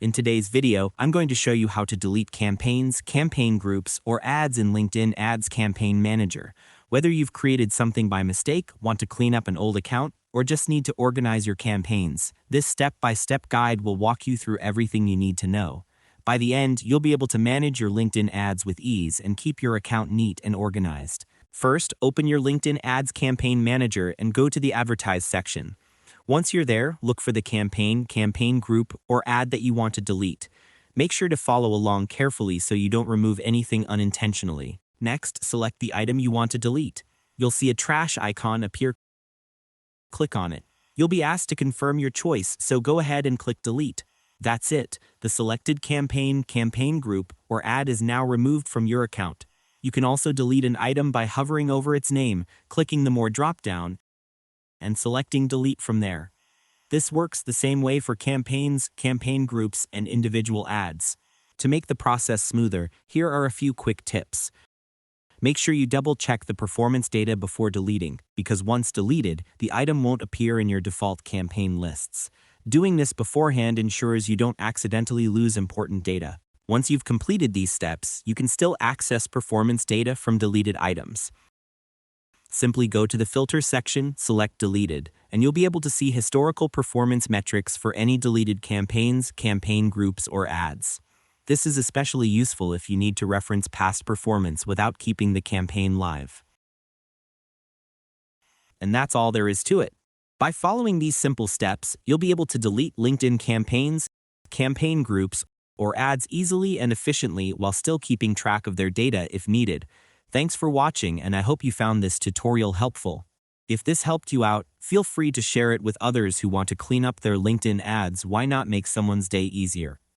In today's video, I'm going to show you how to delete campaigns, campaign groups, or ads in LinkedIn Ads Campaign Manager. Whether you've created something by mistake, want to clean up an old account, or just need to organize your campaigns, this step-by-step guide will walk you through everything you need to know. By the end, you'll be able to manage your LinkedIn ads with ease and keep your account neat and organized. First, open your LinkedIn Ads Campaign Manager and go to the Advertise section. Once you're there, look for the campaign, campaign group, or ad that you want to delete. Make sure to follow along carefully so you don't remove anything unintentionally. Next, select the item you want to delete. You'll see a trash icon appear. Click on it. You'll be asked to confirm your choice, so go ahead and click Delete. That's it. The selected campaign, campaign group, or ad is now removed from your account. You can also delete an item by hovering over its name, clicking the More drop-down, and selecting Delete from there. This works the same way for campaigns, campaign groups, and individual ads. To make the process smoother, here are a few quick tips. Make sure you double-check the performance data before deleting, because once deleted, the item won't appear in your default campaign lists. Doing this beforehand ensures you don't accidentally lose important data. Once you've completed these steps, you can still access performance data from deleted items. Simply go to the Filter section, select Deleted, and you'll be able to see historical performance metrics for any deleted campaigns, campaign groups, or ads. This is especially useful if you need to reference past performance without keeping the campaign live. And that's all there is to it. By following these simple steps, you'll be able to delete LinkedIn campaigns, campaign groups, or ads easily and efficiently while still keeping track of their data if needed. Thanks for watching, and I hope you found this tutorial helpful. If this helped you out, feel free to share it with others who want to clean up their LinkedIn ads. Why not make someone's day easier?